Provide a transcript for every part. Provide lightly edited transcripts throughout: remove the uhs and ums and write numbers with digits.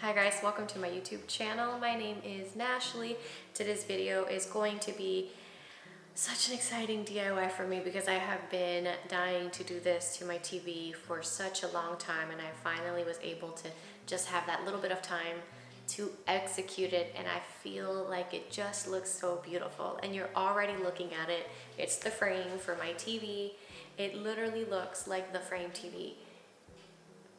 Hi guys, welcome to my YouTube channel. My name is Nashley. Today's video is going to be such an exciting DIY for me because I have been dying to do this to my TV for such a long time, and I finally was able to just have that little bit of time to execute it, and I feel like it just looks so beautiful. And you're already looking at it. It's the frame for my TV. It literally looks like the frame TV,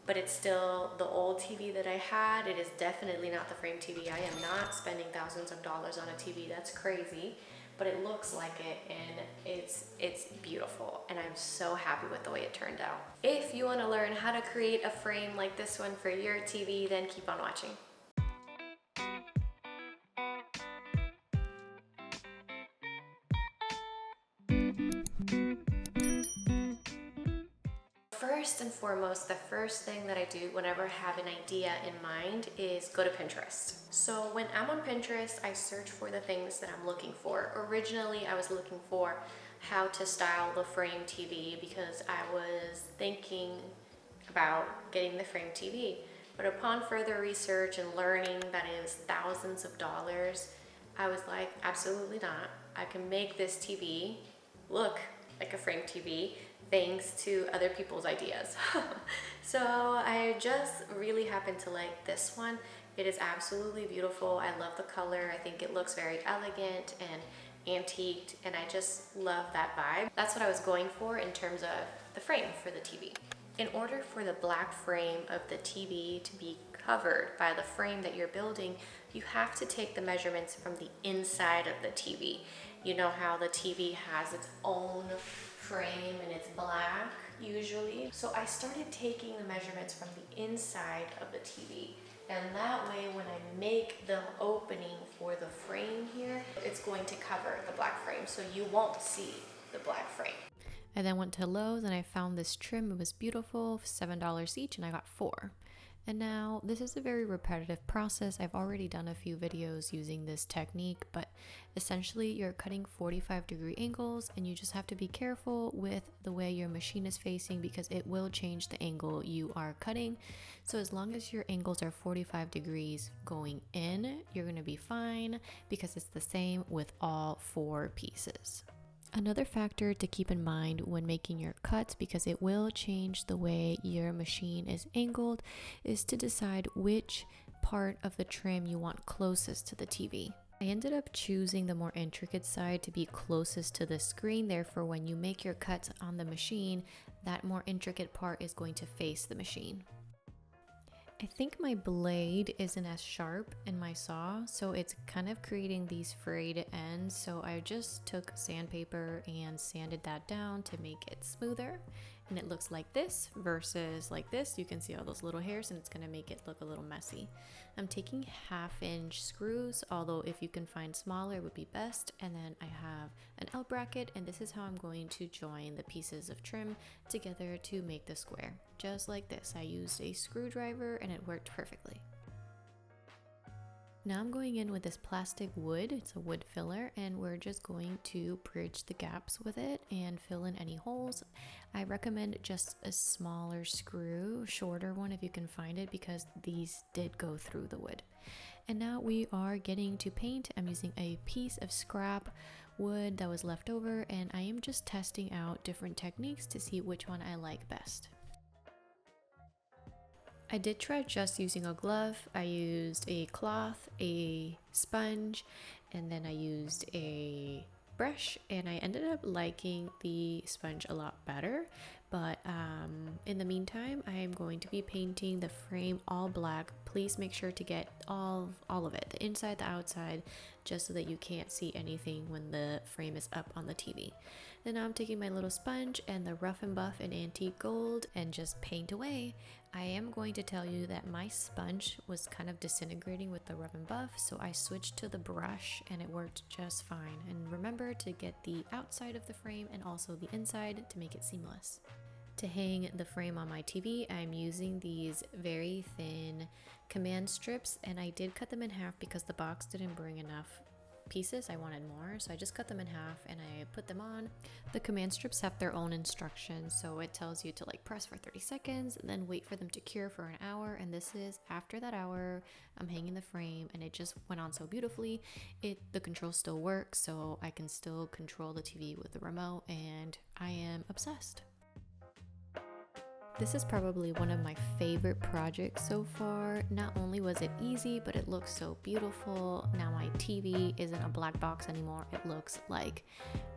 but it's still the old TV that I had. It is definitely not the frame TV. I am not spending thousands of dollars on a TV. That's crazy, but it looks like it, and it's beautiful, and I'm so happy with the way it turned out. If you want to learn how to create a frame like this one for your TV, then keep on watching. First and foremost, the first thing that I do whenever I have an idea in mind is go to Pinterest. So when I'm on Pinterest, I search for the things that I'm looking for. Originally, I was looking for how to style the frame TV because I was thinking about getting the frame TV. But upon further research and learning that it was thousands of dollars, I was like, absolutely not. I can make this TV look like a frame TV thanks to other people's ideas. So I just really happen to like this one. It is absolutely beautiful. I love the color. I think it looks very elegant and antiqued, and I just love that vibe. That's what I was going for in terms of the frame for the TV. In order for the black frame of the TV to be covered by the frame that you're building, you have to take the measurements from the inside of the TV. You know how the TV has its own frame and it's black usually. So I started taking the measurements from the inside of the TV. And that way, when I make the opening for the frame here, it's going to cover the black frame, so you won't see the black frame. I then went to Lowe's and I found this trim. It was beautiful, $7 each, and I got 4. And now this is a very repetitive process. I've already done a few videos using this technique, but essentially you're cutting 45-degree angles, and you just have to be careful with the way your machine is facing because it will change the angle you are cutting. So as long as your angles are 45 degrees going in, you're going to be fine because it's the same with all 4 pieces. Another factor to keep in mind when making your cuts, because it will change the way your machine is angled, is to decide which part of the trim you want closest to the TV. I ended up choosing the more intricate side to be closest to the screen. Therefore, when you make your cuts on the machine, that more intricate part is going to face the machine. I think my blade isn't as sharp in my saw, so it's kind of creating these frayed ends. So I just took sandpaper and sanded that down to make it smoother. And it looks like this versus like this. You can see all those little hairs, and it's going to make it look a little messy. I'm taking 1/2-inch screws, although if you can find smaller it would be best. And then I have an L bracket, and this is how I'm going to join the pieces of trim together to make the square. Just like this. I used a screwdriver and it worked perfectly. Now I'm going in with this plastic wood. It's a wood filler, and we're just going to bridge the gaps with it and fill in any holes. I recommend just a smaller screw, shorter one if you can find it, because these did go through the wood. And now we are getting to paint. I'm using a piece of scrap wood that was left over, and I am just testing out different techniques to see which one I like best. I did try just using a glove. I used a cloth, a sponge, and then I used a brush, and I ended up liking the sponge a lot better. But in the meantime, I am going to be painting the frame all black. Please make sure to get all of it, the inside, the outside, just so that you can't see anything when the frame is up on the TV. Then I'm taking my little sponge and the Rough and Buff and Antique Gold and just paint away. I am going to tell you that my sponge was kind of disintegrating with the Rough and Buff, so I switched to the brush and it worked just fine. And remember to get the outside of the frame and also the inside to make it seamless. To hang the frame on my TV, I'm using these very thin command strips, and I did cut them in half because the box didn't bring enough pieces, I wanted more, so I just cut them in half and I put them on. The command strips have their own instructions, so it tells you to like press for 30 seconds, then wait for them to cure for an hour, and this is after that hour. I'm hanging the frame and it just went on so beautifully. The control still works, so I can still control the TV with the remote, and I am obsessed. This is probably one of my favorite projects so far. Not only was it easy, but it looks so beautiful. Now my TV isn't a black box anymore. It looks like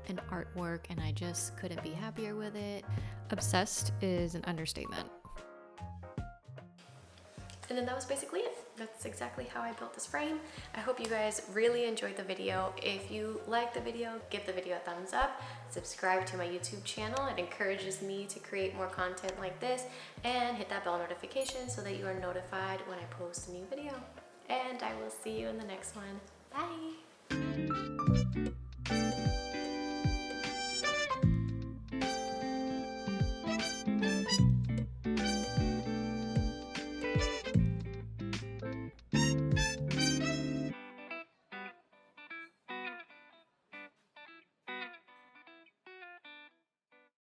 an artwork and I just couldn't be happier with it. Obsessed is an understatement. And then that was basically it. That's exactly how I built this frame. I hope you guys really enjoyed the video. If you liked the video, give the video a thumbs up. Subscribe to my YouTube channel. It encourages me to create more content like this. And hit that bell notification so that you are notified when I post a new video. And I will see you in the next one. Bye!